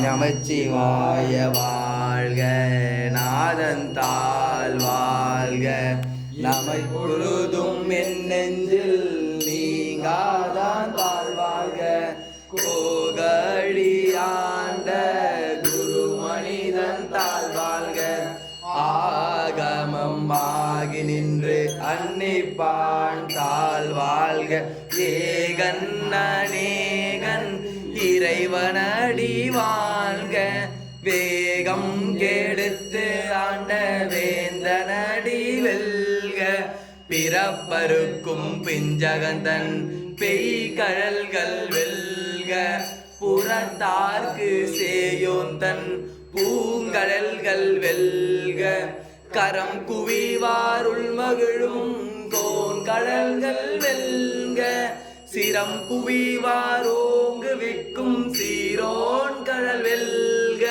நமச்சிவாய வாழ்க, நாதந்தாள் வாழ்க, நமை குருதும் என் நெஞ்சில் நீங்காதான் தாழ் வாழ்க. கோகழி ஆண்ட குரு மனிதன் தாழ் வாழ்க, ஆகமம் ஆகி நின்று அன்னிப்பான் தாழ் வாழ்க. ஏகன் அநேகன் இறைவனடி வாழ்க, வேகம் கெடுத்து ஆண்ட வேந்தனடி வெல்க. பிறப்பருக்கும் பிஞ்சகந்தன் பெய்கழல்கள் வெல்க, புறத்தார்க்கு சேயோந்தன் பூங்கழல்கள் வெல்க. கரம் குவிவாருள் மகிழும் கோன்கழல்கள் வெல்க, சிரம் குவிவாரோங்கு விக்கும் சீரோன் கழல் வெல்க.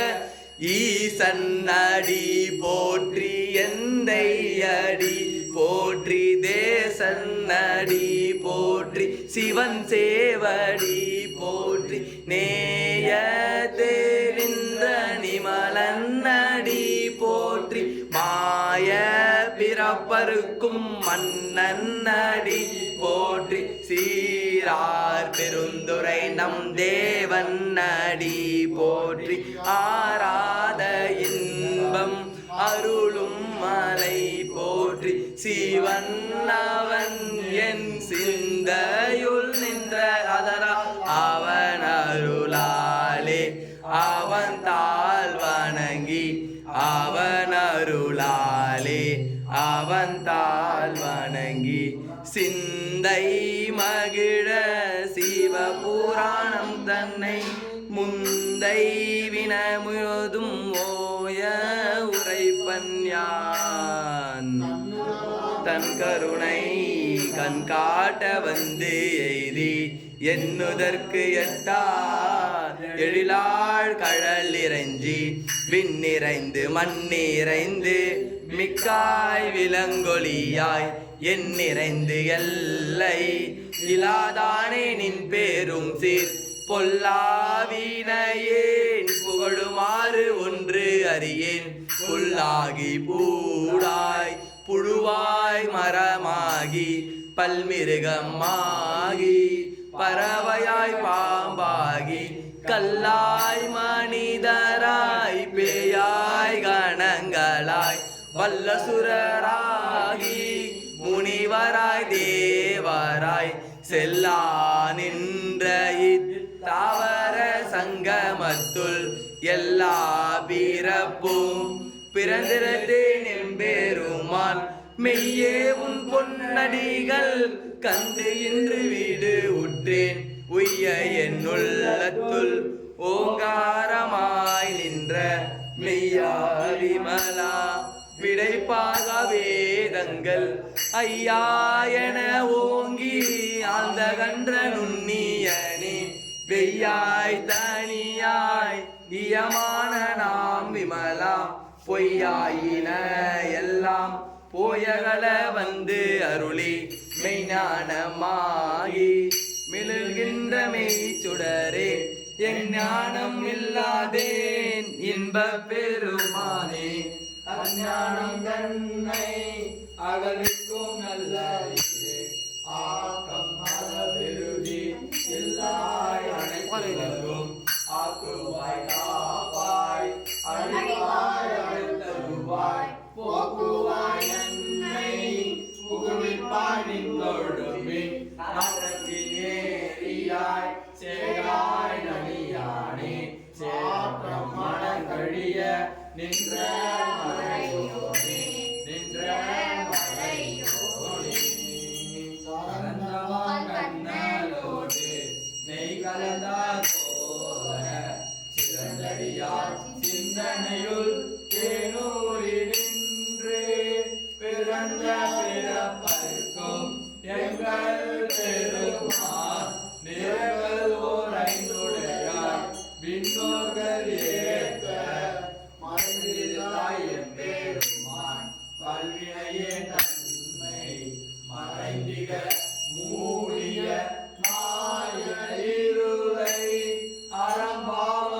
ஈசன் அடி போற்றி எந்தை அடி போற்றி, தேசன் அடி போற்றி சிவன் சேவடி போற்றி, நேயத்தே நின்ற நிமலன் அடி போற்றி, மாய பிறப்பருக்கும் மன்னன் அடி போற்றி, சீரார் பெருந்துரை நம் தேவன் அடி போற்றி, ஆராத இன்பம் அருளும் மலை போற்றி, சிவன் அவன் என் சிந்தையுள் நின்ற அதரா அவன் அருளாலே அவன் தாழ் வணங்கி, அவன் அருளாலே அவன் தாழ் வணங்கி, சிந்தை மகிழ சிவபுராணம் தன்னை முந்தை வின முழுதும் ஓய உரைப்பன் யான். தன் கருணை கண் காட்ட வந்து எய்தி என்னுதற்கு எட்டார் எழிலாள் கழல் இறைஞ்சி, விண்ணிறைந்து மண்ணிறைந்து மிக்காய் விலங்கொலியாய், என் நிறைந்து எல்லை இலாதானே நின் பேரும் சீர், பொல்லாவினையேன் புகழுமாறு ஒன்று அறியேன். புல்லாகி பூடாய் புழுவாய் மரமாகி பல்மிருகமாகி பறவையாய் பாம்பாகி, கல்லாய் மனிதராய் பேயாய் கணங்களாய் வல்லசுரராகி முனிவராய் தேவராய் செல்லா நின்ற இத்தாவர சங்கமத்துள் எல்லா பிறப்பும் பிறந்திரத்தேன் எம்பெருமான். மெய்யே உன் பொன்னடிகள் கண்டு இன்று வீடு உற்றேன், உய்ய என் உள்ளத்துள் ஓங்காரமாய் நின்ற மெய்யா விமலா. விடைப்பாக வேதங்கள் ஐயா என ஓங்கி ஆழ்ந்த கன்ற நுண்ணியனே, வெய்யாய் தனியாய் இயமான நாம் விமலா. பொய்யாயின எல்லாம் போயகல வந்து அருளி, மெய்ஞானமாகி மிளகின்ற மெய் சுடரே, என் ஞானம் இல்லாதேன் இன்ப பெருமானே. அஞ்ஞானம் தன்னை அகலிக்கும் நல்ல ஆக்கம் பெருகி எல்லாய் அனைத்தும் ஆக்குவாய் காப்பாய் அழிவாய் அழுத்தருவாய் போக்குவாய் என்னை புகுவிப்பாய் நின்றொழுமே. நேரியாய் சேராய் நனியானே, சேற்றம் மனங்கழிய நின்ற மறையோனே, நின்ற மறையோனே. சரந்தவான் கண்ணலோடு நெய் கலந்தா போல, சிறந்தடியார் சிந்தனையுள் தேனூரி நின்று, பிறந்த பிறப்பருக்கும் எங்கள் பெருமான். நிறங்கள் ஓர் ஐந்துடையார் விண்ணோர்கள் ஏற்க மறைந்திருந்தாய் எம்பெருமான். பல்வினையே தன்மை மறைந்திக மூடிய மாய இருளை அறம்பாவ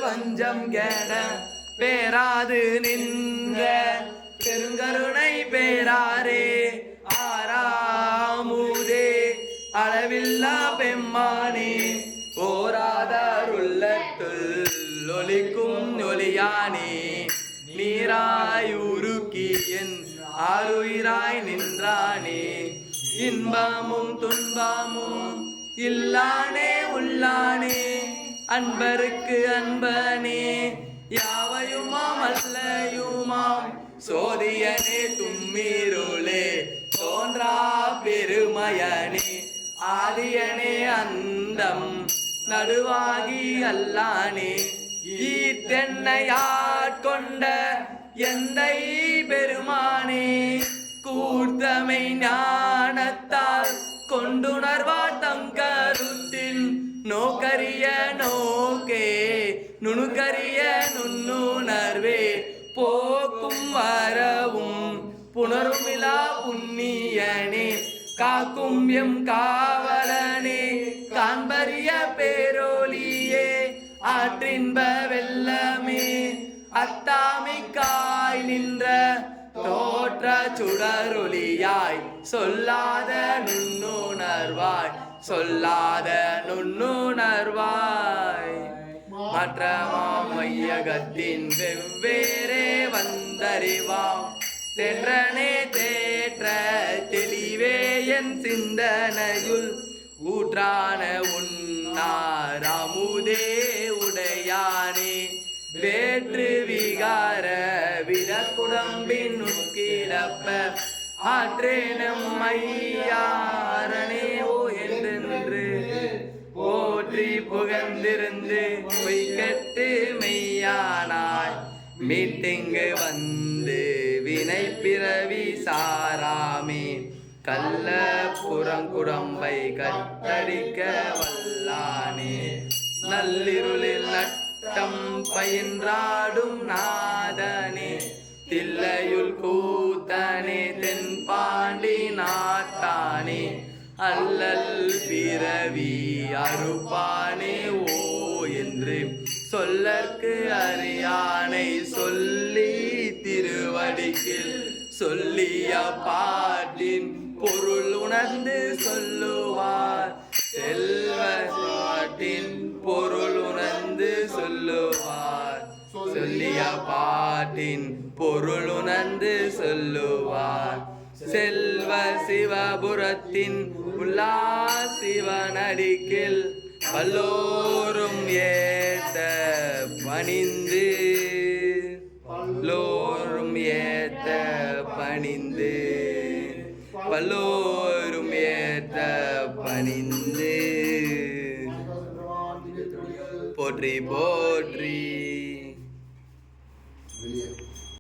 வஞ்சம் கெட பேராது நின்ற பெருங்கருணை பேராரே ஆறாமுதே அளவில்லா பெம்மானே ஓராதருள்ளத்துள் ஒலிக்கும் ஒலியானே நீராய் உருக்கி என் ஆருயிராய் நின்றானே இன்பமும் துன்பமும் இல்லானே உள்ளானே அன்பருக்கு அன்பனே யாவையுமாம் அல்லையுமாம் சோதியனே தும்மிருளே தோன்றா பெருமயனே ஆதியனே அந்தம் நடுவாகி அல்லானே ஈத்தென்னையாட்கொண்ட எந்தை பெருமானே கூர்த்தமை ஞானத்தால் கொண்டுணர்வார் தங்கருத்தில் நோக்கரிய நோக்கே நுணுக்கரிய நுண்ணுணர்வே போக்கும் வரவும் புணருமிலா புண்ணியனே காக்கும் எம் காவலனே காண்பரிய பேரோலியே ஆற்றின்ப வெள்ளமே அத்தாமிக்காய் நின்ற தோற்ற சுடரொளியாய் சொல்லாத நுண்ணுணர்வாய் சொல்லாத நுண்ணுணர்வாய் மற்றமாம் மையகத்தின் வெவ்வேறே வந்தறிவாம் தென்றனே தேற்ற தெளிவே என் சிந்தனையுள் ஊற்றான உன்னாராமுதே உடையானே வேற்று விகார விரக்குடம்பின் உட்கிடப்ப ஆற்றேனம் மையாரனே ஓ என்று போற்றி புகழ்ந்திருந்து பொய்கட்டு மெய்யானாய் மீட்டிங்கு வந்து வினை பிறவி சாராமே கள்ள புறங்குடம்பை கட்டடிக்க வல்லானே நள்ளிருளில் நட்டம் பயின்றாடும் நாதனே தில்லையுள் கூத்தனே தென்பாண்டி நாட்டானே அல்லல் பிறவி அறுப்பானே ஓ என்று சொல்லற்கு அறியானை சொல்லி திருவடிக்கில் சொல்லிய பாட்டின் பொருள் உணர்ந்து சொல்லுவார் செல்வ பாட்டின் பொருள் உணர்ந்து சொல்லுவார் சொல்லிய பாட்டின் பொருள் உணர்ந்து சொல்லுவார் செல்வ சிவபுரத்தின் உள்ளா சிவனடிக்கில் வல்லோரும் ஏத்த பணிந்து வல்லோரும் ஏத்த பணிந்து வல்லோரும் ஏத்த பணிந்து போற்றி போற்றி